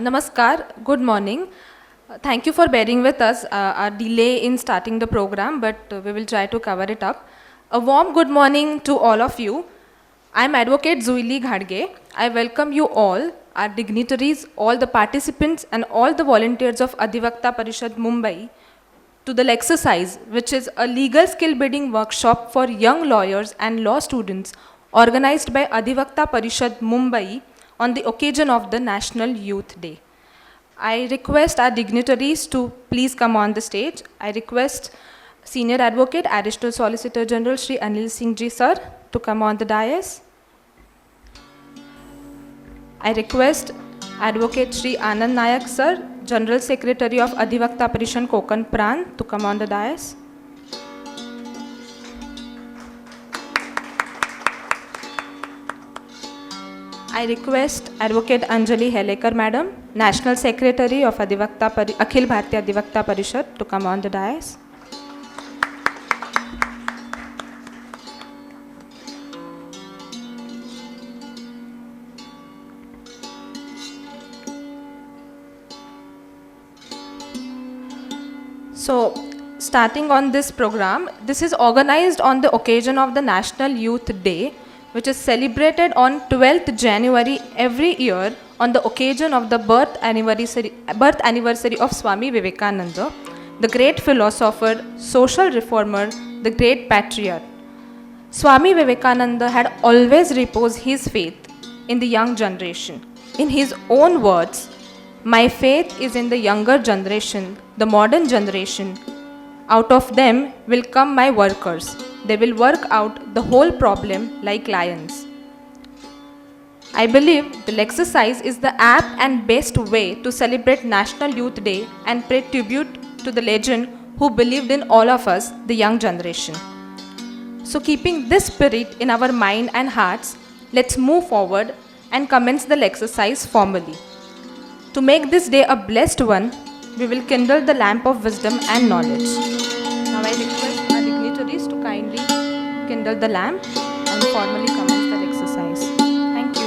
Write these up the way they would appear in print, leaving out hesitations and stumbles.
Namaskar, good morning. Thank you for bearing with us our delay in starting the program, but we will try to cover it up. A warm good morning to all of you. I am Advocate Zuili Ghadge. I welcome you all, our dignitaries, all the participants and all the volunteers of Adhivakta Parishad Mumbai to the exercise, which is a legal skill building workshop for young lawyers and law students organized by Adhivakta Parishad Mumbai on the occasion of the National Youth Day. I request our dignitaries to please come on the stage. I request Senior Advocate, Additional Solicitor General Shri Anil Singh ji sir to come on the dais. I request Advocate Shri Anand Nayak sir, General Secretary of Adhivakta Parishad Kokan Pran to come on the dais. I request Advocate Anjali Helekar Madam, National Secretary of Akhil Bharatiya Adhivakta Parishad to come on the dais. So, starting on this program, this is organized on the occasion of the National Youth Day, which is celebrated on 12th January every year on the occasion of the birth anniversary of Swami Vivekananda, the great philosopher, social reformer, the great patriot. Swami Vivekananda had always reposed his faith in the young generation. In his own words, "My faith is in the younger generation, the modern generation. Out of them will come my workers. They will work out the whole problem like lions." I believe the exercise is the apt and best way to celebrate National Youth Day and pay tribute to the legend who believed in all of us, the young generation. So keeping this spirit in our mind and hearts, let's move forward and commence the exercise formally. To make this day a blessed one, we will kindle the lamp of wisdom and knowledge. Now I request our dignitaries to kindly kindle the lamp and formally commence the exercise. Thank you.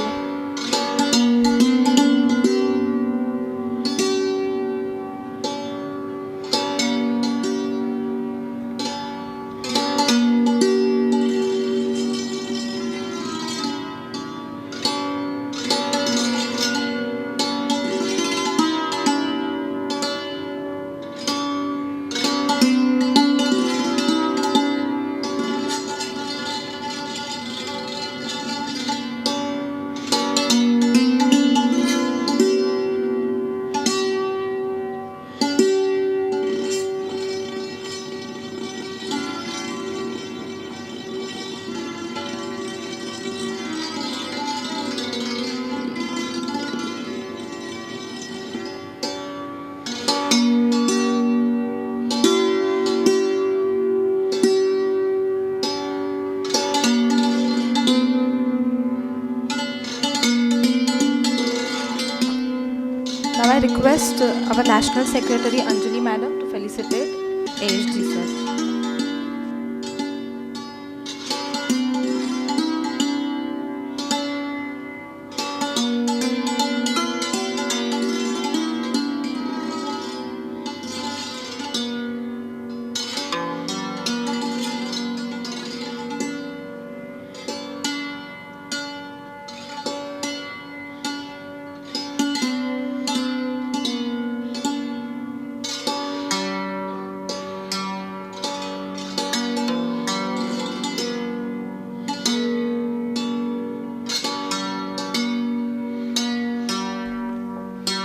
Now I request our National Secretary Anjali Madam to felicitate ASG sir.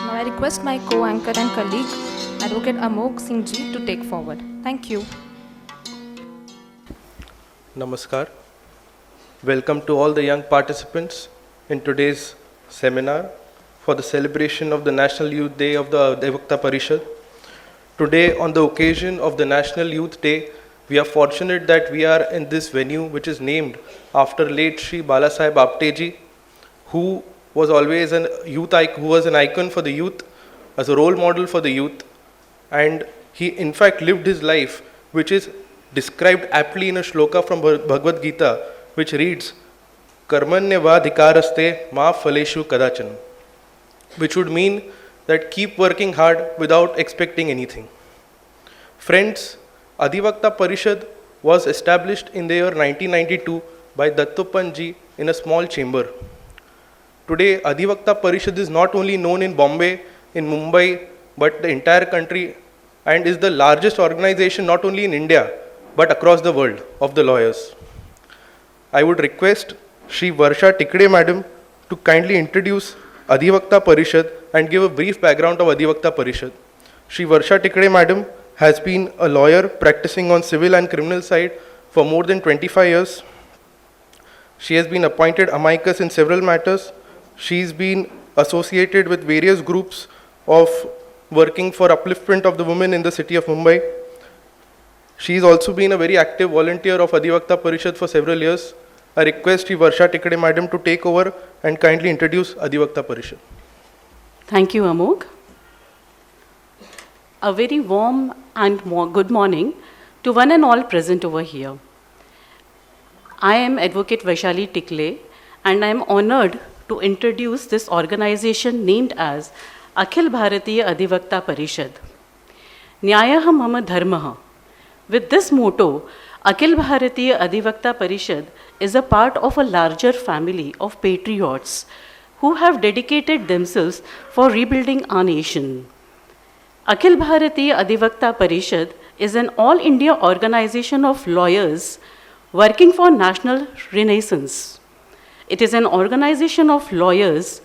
I request my co-anchor and colleague, Advocate Amog Singh ji, to take forward. Thank you. Namaskar. Welcome to all the young participants in today's seminar for the celebration of the National Youth Day of the Adhivakta Parishad. Today, on the occasion of the National Youth Day, we are fortunate that we are in this venue which is named after late Shri Balasaheb Apteji, who was always who was an icon for the youth, as a role model for the youth, and he in fact lived his life, which is described aptly in a shloka from Bhagavad Gita, which reads, "Karmanya va dhikaraste ma phaleshu kadachan," which would mean that keep working hard without expecting anything. Friends, Adhivakta Parishad was established in the year 1992 by Dattoppan ji in a small chamber. Today, Adhivakta Parishad is not only known in Bombay, in Mumbai, but the entire country, and is the largest organization not only in India, but across the world of the lawyers. I would request Shri Varsha Tikde Madam to kindly introduce Adhivakta Parishad and give a brief background of Adhivakta Parishad. Shri Varsha Tikde Madam has been a lawyer practicing on civil and criminal side for more than 25 years. She has been appointed amicus in several matters. She's been associated with various groups of working for upliftment of the women in the city of Mumbai. She's also been a very active volunteer of Adhivakta Parishad for several years. I request Shri Varsha Tikde Madam to take over and kindly introduce Adhivakta Parishad. Thank you, Amog. A very warm and good morning to one and all present over here. I am Advocate Vaishali Tikle, and I am honored to introduce this organization named as Akhil Bharatiya Adhivakta Parishad. Nyayah Mama Dharmah. With this motto, Akhil Bharatiya Adhivakta Parishad is a part of a larger family of patriots who have dedicated themselves for rebuilding our nation. Akhil Bharatiya Adhivakta Parishad is an all-India organization of lawyers working for national renaissance. It is an organization of lawyers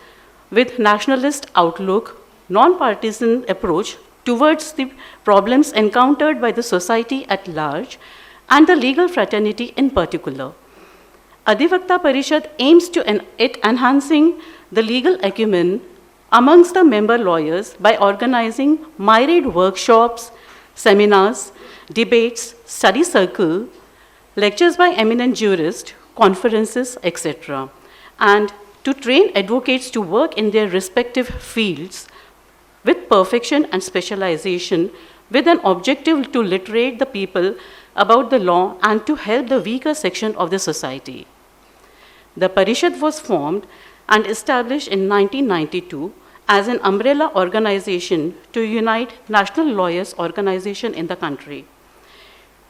with nationalist outlook, non-partisan approach towards the problems encountered by the society at large and the legal fraternity in particular. Adhivakta Parishad aims to enhancing the legal acumen amongst the member lawyers by organizing myriad workshops, seminars, debates, study circle, lectures by eminent jurists, conferences, etc., and to train advocates to work in their respective fields with perfection and specialization, with an objective to literate the people about the law and to help the weaker section of the society. The Parishad was formed and established in 1992 as an umbrella organization to unite national lawyers organization in the country.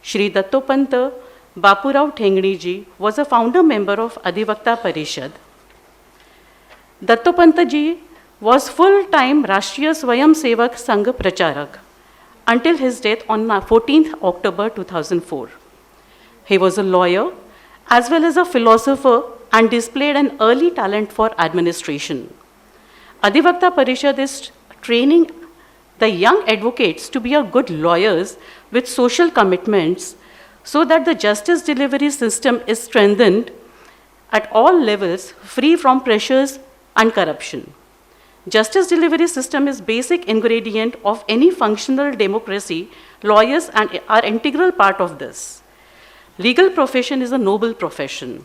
Shri Dattopanta Bapurao Thengdi ji was a founder member of Adhivakta Parishad. Dattopanta ji was full-time Rashtriya Swayam Sevak Sangh Pracharak until his death on 14th October 2004. He was a lawyer as well as a philosopher and displayed an early talent for administration. Adhivakta Parishad is training the young advocates to be a good lawyers with social commitments so that the justice delivery system is strengthened at all levels, free from pressures and corruption. Justice delivery system is basic ingredient of any functional democracy. Lawyers are integral part of this. Legal profession is a noble profession.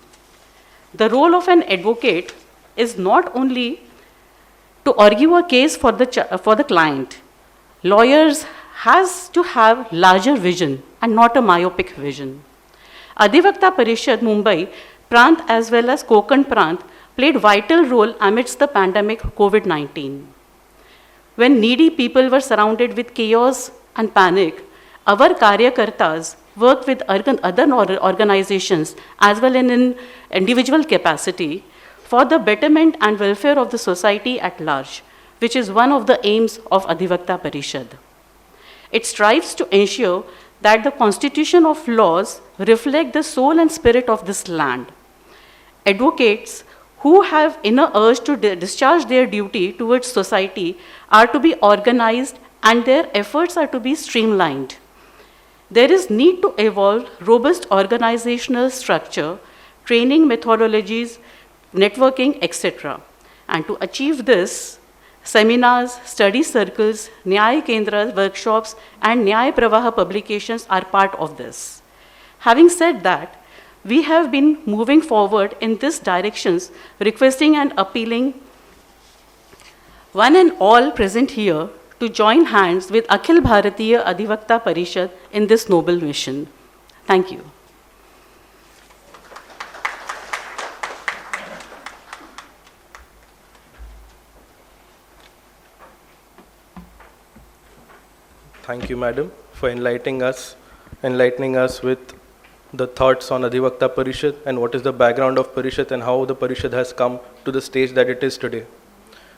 The role of an advocate is not only to argue a case for the client. Lawyers has to have larger vision and not a myopic vision. Adhivakta Parishad Mumbai Prant as well as Konkan Prant played vital role amidst the pandemic COVID-19. When needy people were surrounded with chaos and panic, our Karyakartas worked with other organizations as well in individual capacity for the betterment and welfare of the society at large, which is one of the aims of Adhivakta Parishad. It strives to ensure that the constitution of laws reflect the soul and spirit of this land. Advocates who have inner urge to discharge their duty towards society are to be organized and their efforts are to be streamlined. There is need to evolve robust organizational structure, training methodologies, networking, etc. And to achieve this, seminars, study circles, Nyaya Kendras, workshops, and Nyaya Pravaha publications are part of this. Having said that, we have been moving forward in these directions, requesting and appealing one and all present here to join hands with Akhil Bharatiya Adhivakta Parishad in this noble mission. Thank you. Thank you, madam, for enlightening us with the thoughts on Adhivakta Parishad and what is the background of Parishad and how the Parishad has come to the stage that it is today.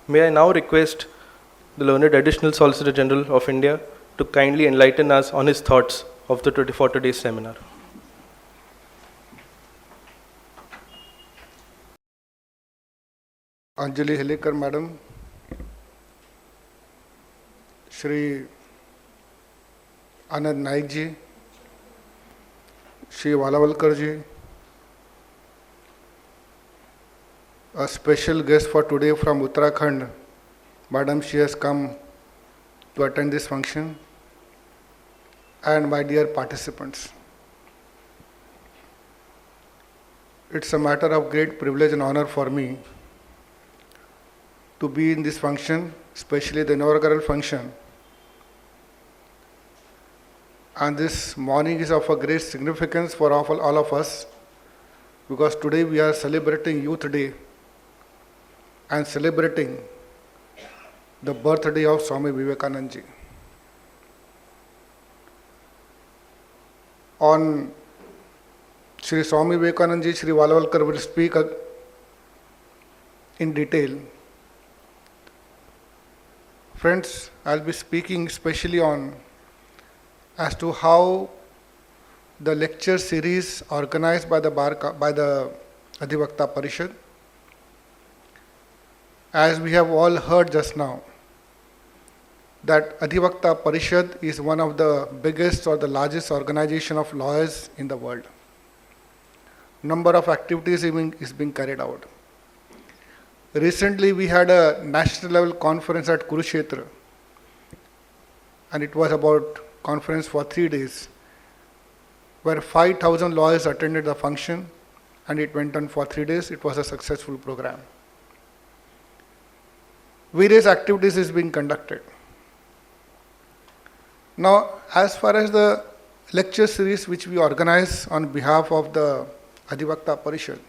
May I now request the learned Additional Solicitor General of India to kindly enlighten us on his thoughts of for today's seminar. Anjali Helekar Madam, Shri Anand Naik ji, Shri Valavalkar ji, a special guest for today from Uttarakhand, Madam, she has come to attend this function, and my dear participants. It's a matter of great privilege and honor for me to be in this function, especially the inaugural function. And this morning is of a great significance for all of us, because today we are celebrating Youth Day and celebrating the birthday of Swami Vivekananda ji. On Shri Swami Vivekananda ji, Shri Valavalkar will speak in detail. Friends, I'll be speaking especially on as to how the lecture series organized by the Adhivakta Parishad, as we have all heard just now, that Adhivakta Parishad is one of the biggest or the largest organization of lawyers in the world. Number of activities is being carried out. Recently we had a national level conference at Kurukshetra, and it was about conference for 3 days, where 5,000 lawyers attended the function, and it went on for 3 days. It was a successful program. Various activities is being conducted. Now, as far as the lecture series which we organize on behalf of the Adhivakta Parishad,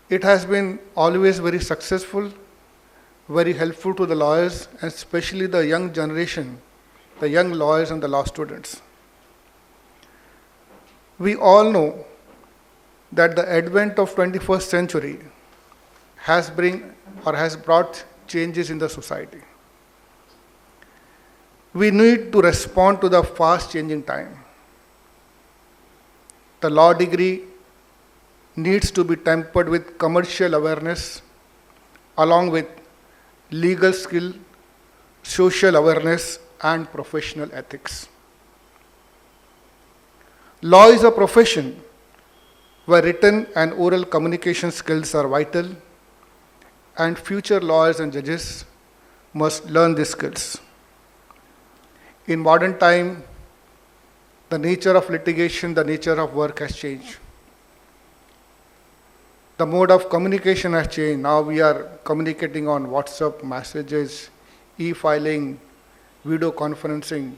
it has been always very successful, very helpful to the lawyers, and especially the young generation, the young lawyers and the law students. We all know that the advent of 21st century has brought changes in the society. We need to respond to the fast changing time. The law degree needs to be tempered with commercial awareness, along with legal skill, social awareness, and professional ethics. Law is a profession where written and oral communication skills are vital, and future lawyers and judges must learn these skills. In modern time, the nature of litigation, the nature of work has changed. The mode of communication has changed. Now we are communicating on WhatsApp messages, e-filing, video conferencing.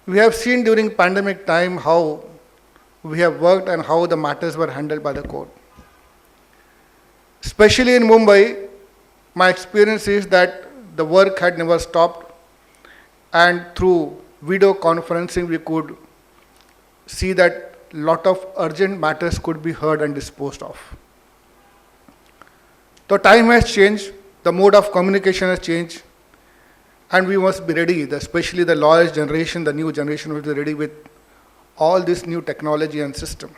We have seen during pandemic time how we have worked and how the matters were handled by the court. Especially in Mumbai, my experience is that the work had never stopped, and through video conferencing we could see that lot of urgent matters could be heard and disposed of. The time has changed, the mode of communication has changed, and we must be ready, especially the lawyers generation, the new generation will be ready with all this new technology and system.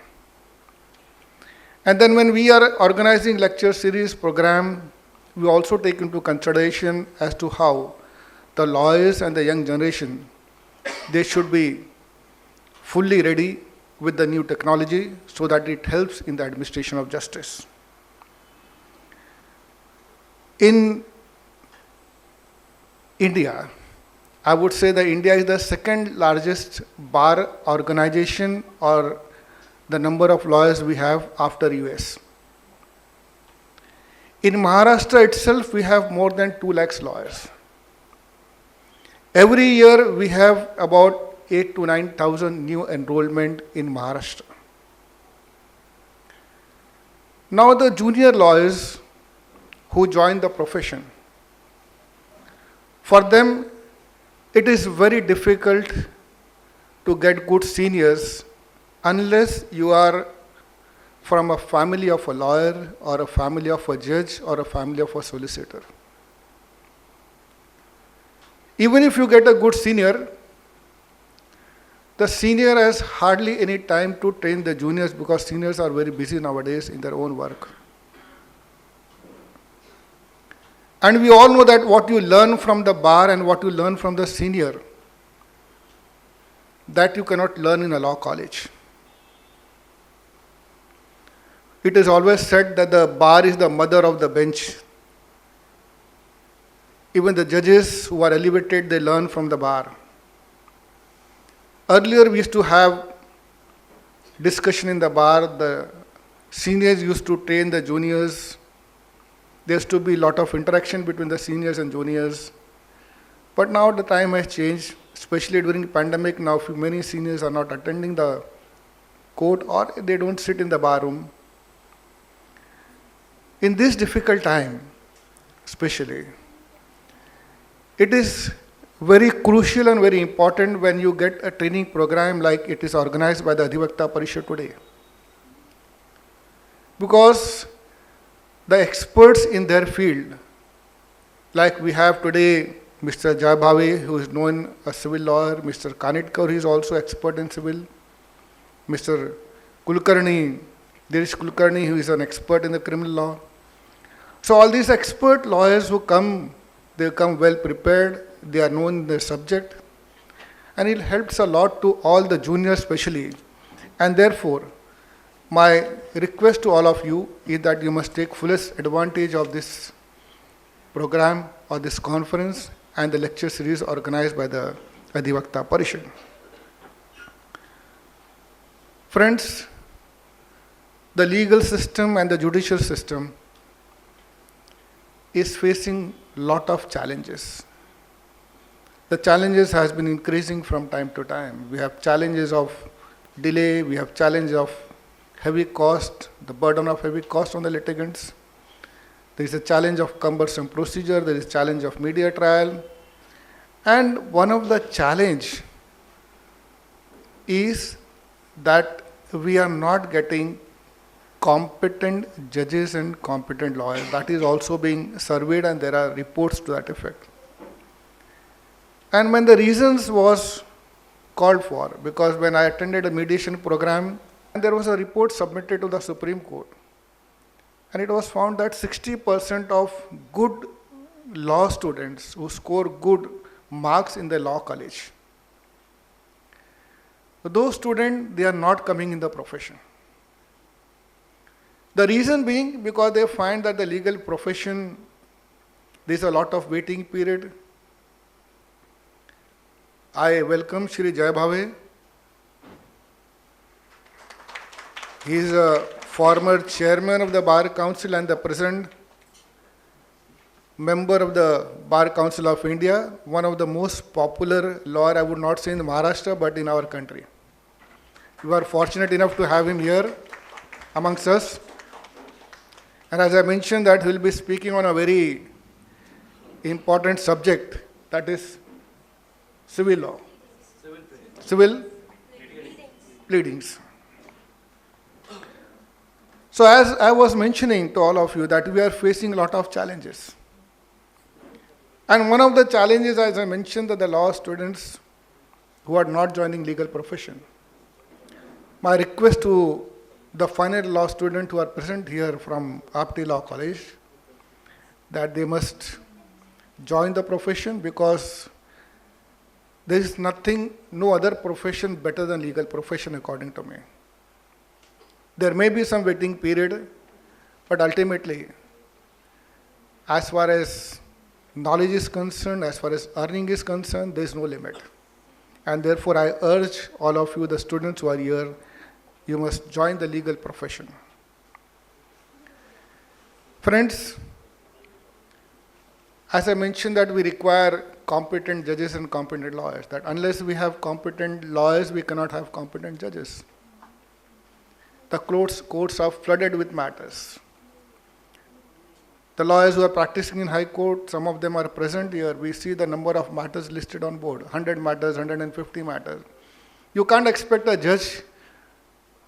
And then when we are organizing lecture series program, we also take into consideration as to how the lawyers and the young generation, they should be fully ready with the new technology so that it helps in the administration of justice. In India, I would say that India is the second largest bar organization, or the number of lawyers we have after US. In Maharashtra itself, we have more than 2 lakhs lawyers. Every year, we have about 8,000 to 9,000 new enrollment in Maharashtra. Now the junior lawyers who join the profession, for them it is very difficult to get good seniors unless you are from a family of a lawyer or a family of a judge or a family of a solicitor. Even if you get a good senior, the senior has hardly any time to train the juniors because seniors are very busy nowadays in their own work. And we all know that what you learn from the bar and what you learn from the senior, that you cannot learn in a law college. It is always said that the bar is the mother of the bench. Even the judges who are elevated, they learn from the bar. Earlier we used to have discussion in the bar. The seniors used to train the juniors. There used to be a lot of interaction between the seniors and juniors. But now the time has changed, especially during the pandemic. Now many seniors are not attending the court or they don't sit in the bar room. In this difficult time, especially, it is very crucial and very important when you get a training program like it is organized by the Adhivakta Parishad today. Because the experts in their field, like we have today Mr. Jai Bhave, who is known as civil lawyer, Mr. Kanitkar, he is also expert in civil, Mr. Kulkarni, Dirish Kulkarni, who is an expert in the criminal law. So all these expert lawyers who come, they come well prepared, they are known in their subject, and it helps a lot to all the juniors especially. And therefore, my request to all of you is that you must take fullest advantage of this program or this conference and the lecture series organized by the Adhivakta Parishad. Friends, the legal system and the judicial system is facing lot of challenges. The challenges has been increasing from time to time. We have challenges of delay, we have challenges of heavy cost, the burden of heavy cost on the litigants. There is a challenge of cumbersome procedure, there is a challenge of media trial. And one of the challenge is that we are not getting competent judges and competent lawyers. That is also being surveyed and there are reports to that effect. And when the reasons was called for, because when I attended a mediation program, there was a report submitted to the Supreme Court. And it was found that 60% of good law students who score good marks in the law college, those students, they are not coming in the profession. The reason being because they find that the legal profession, there is a lot of waiting period. I welcome Shri Jai Bhave. He is a former chairman of the Bar Council and the present member of the Bar Council of India, one of the most popular lawyer, I would not say in Maharashtra, but in our country. We are fortunate enough to have him here amongst us. And as I mentioned that he will be speaking on a very important subject, that is civil law. Civil pleadings. So as I was mentioning to all of you that we are facing a lot of challenges. And one of the challenges, as I mentioned, that the law students who are not joining legal profession. My request to the final law students who are present here from Apti Law College, that they must join the profession because there is nothing, no other profession better than legal profession according to me. There may be some waiting period, but ultimately, as far as knowledge is concerned, as far as earning is concerned, there is no limit. And therefore, I urge all of you, the students who are here, you must join the legal profession. Friends, as I mentioned that we require competent judges and competent lawyers, that unless we have competent lawyers, we cannot have competent judges. The courts are flooded with matters. The lawyers who are practicing in High Court, some of them are present here. We see the number of matters listed on board, 100 matters, 150 matters. You can't expect a judge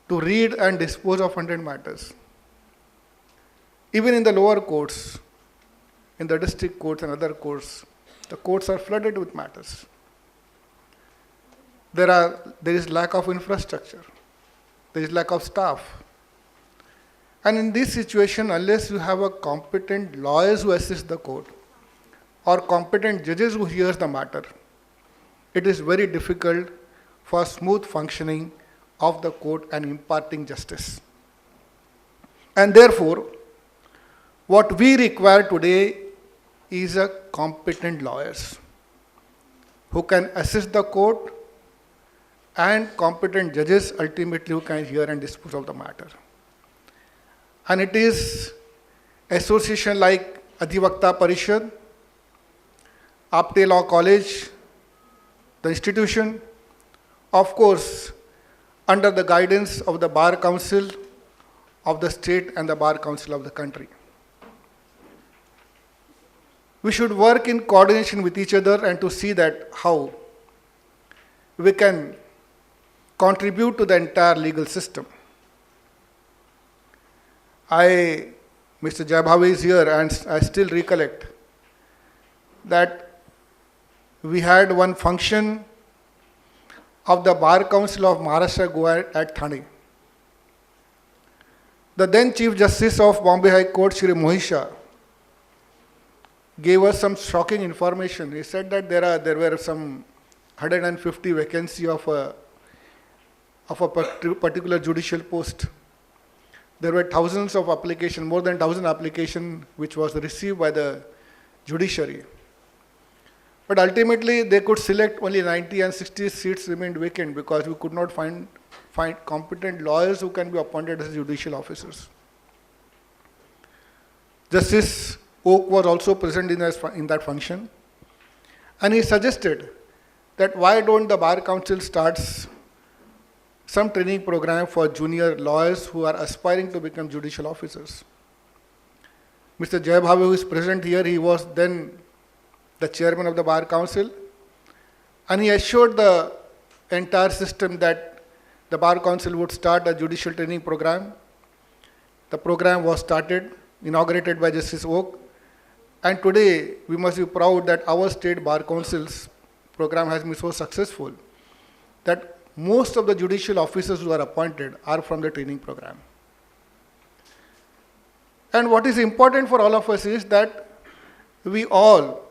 to read and dispose of 100 matters. Even in the lower courts, in the district courts and other courts, the courts are flooded with matters. There is lack of infrastructure. There is lack of staff. And in this situation, unless you have a competent lawyers who assist the court or competent judges who hears the matter, it is very difficult for smooth functioning of the court and imparting justice. And therefore, what we require today is a competent lawyers who can assist the court and competent judges ultimately who can hear and dispose of the matter. And it is association like Adhivakta Parishad, Apte Law College, the institution, of course, under the guidance of the Bar Council of the state and the Bar Council of the country. We should work in coordination with each other and to see that how we can contribute to the entire legal system. Mr. Jabhavi is here, and I still recollect that we had one function of the Bar Council of Maharashtra Goa at Thane. The then Chief Justice of Bombay High Court, Shri Mohisha, gave us some shocking information. He said that there were some 150 vacancy of a particular judicial post. There were thousands of applications, more than 1,000 applications, which was received by the judiciary. But ultimately, they could select only 90 and 60 seats remained vacant because we could not find competent lawyers who can be appointed as judicial officers. Justice Oak was also present in that function, and he suggested that why don't the Bar Council starts some training program for junior lawyers who are aspiring to become judicial officers. Mr. Jayabhavi, who is present here, he was then the chairman of the Bar Council, and he assured the entire system that the Bar Council would start a judicial training program. The program was started, inaugurated by Justice Oak, and today we must be proud that our state Bar Council's program has been so successful that most of the judicial officers who are appointed are from the training program. And what is important for all of us is that we all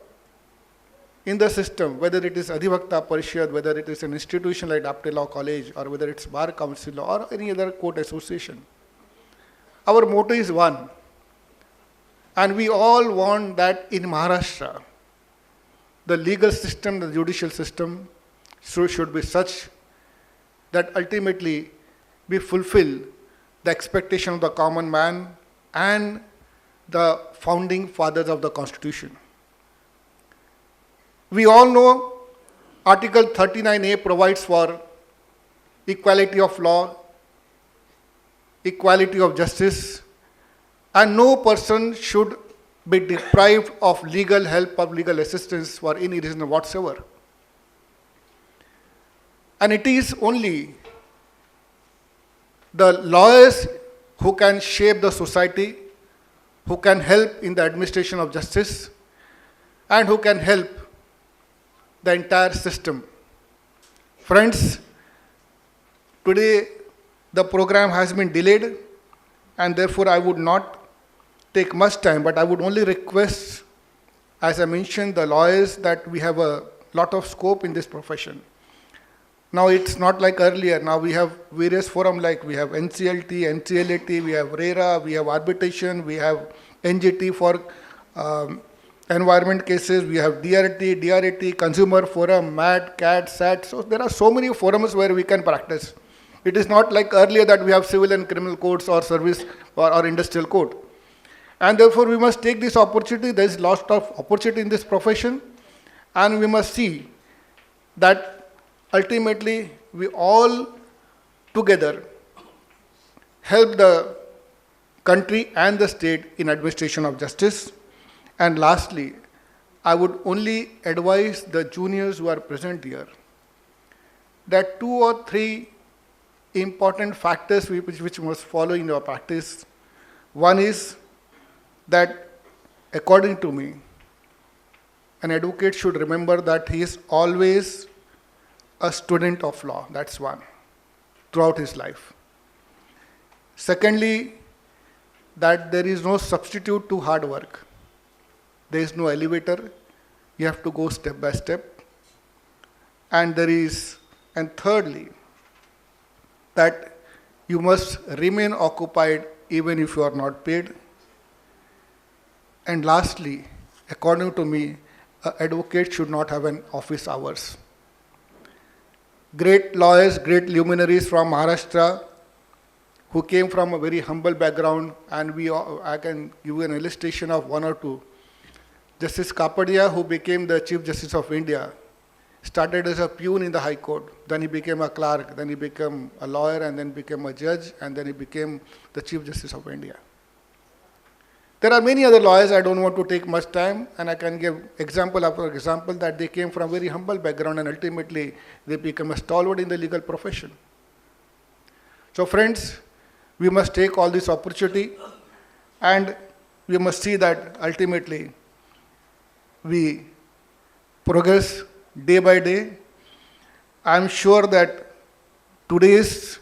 in the system, whether it is Adhivakta Parishad, whether it is an institution like Apte Law College, or whether it's Bar Council or any other court association, our motto is one. And we all want that in Maharashtra, the legal system, the judicial system should be such that ultimately we fulfill the expectation of the common man and the founding fathers of the Constitution. We all know Article 39A provides for equality of law, equality of justice, and no person should be deprived of legal help or legal assistance for any reason whatsoever. And it is only the lawyers who can shape the society, who can help in the administration of justice, and who can help the entire system. Friends, today the program has been delayed, and therefore I would not take much time, but I would only request, as I mentioned, the lawyers that we have a lot of scope in this profession. Now it's not like earlier. Now we have various forums like we have NCLT, NCLAT, we have RERA, we have arbitration, we have NGT for environment cases, we have DRT, DRAT, Consumer Forum, MAT, CAT, SAT. So there are so many forums where we can practice. It is not like earlier that we have civil and criminal courts or service or industrial court. And therefore we must take this opportunity. There is lots of opportunity in this profession, and we must see that ultimately we all together help the country and the state in administration of justice. And lastly, I would only advise the juniors who are present here that 2 or 3 important factors which must follow in your practice. One is that, according to me, an advocate should remember that he is always a student of law. That's one, throughout his life. Secondly, that there is no substitute to hard work. There is no elevator. You have to go step by step. And thirdly, that you must remain occupied even if you are not paid. And lastly, according to me, an advocate should not have an office hours. Great lawyers, great luminaries from Maharashtra who came from a very humble background, and I can give you an illustration of 1 or 2. Justice Kapadia, who became the Chief Justice of India, started as a peon in the High Court. Then he became a clerk, then he became a lawyer, and then became a judge, and then he became the Chief Justice of India. There are many other lawyers, I don't want to take much time, and I can give example after example that they came from very humble background and ultimately they become a stalwart in the legal profession. So friends, we must take all this opportunity and we must see that ultimately we progress day by day. I am sure that today's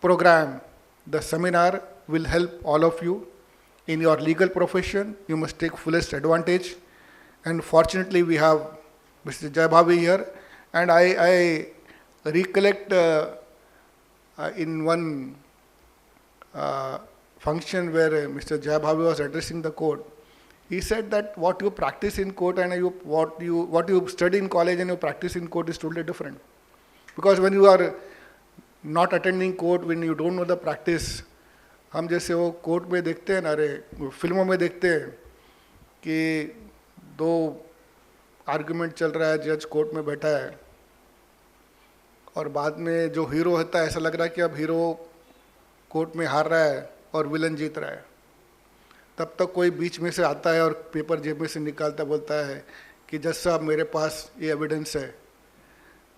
program, the seminar, will help all of you in your legal profession. You must take fullest advantage. And fortunately, we have Mr. Jai Bhavi here. And I recollect in one function where Mr. Jai Bhavi was addressing the court, he said that what you practice in court and what you study in college and you practice in court is totally different. Because when you are not attending court, when you don't know the practice, हम जैसे वो court में देखते हैं ना, अरे फिल्मों में देखते हैं कि 2 आर्गुमेंट चल रहा है, जज कोर्ट में बैठा है और बाद में जो हीरो होता है ऐसा लग रहा है कि अब हीरो कोर्ट में हार रहा है और विलन जीत रहा है. तब तक कोई बीच में से आता है और पेपर जेब में से निकालता बोलता है कि जज साहब मेरे पास ये एविडेंस है.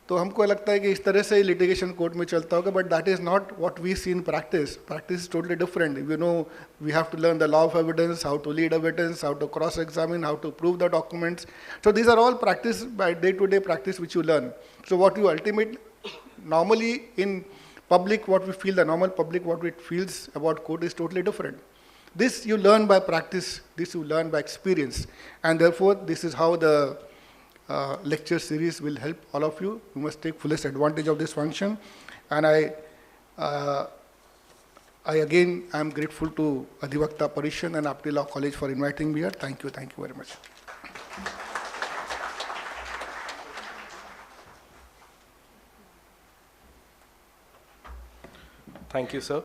तो हमको लगता है कि इस तरह से ही लिटिगेशन कोर्ट में चलता होगा, but that is not what we see in practice. Practice is totally different. You know, we have to learn the law of evidence, how to lead evidence, how to cross examine, how to prove the documents. So these are all practice by day to day practice which you learn. So what you ultimately, normally in public, what we feel, the normal public, what it feels about court is totally different. This you learn by practice, this you learn by experience, and therefore this is how the lecture series will help all of you. You must take fullest advantage of this function, and I again am grateful to Adhivakta Parishad and Apti Law College for inviting me here. Thank you very much. Thank you, sir.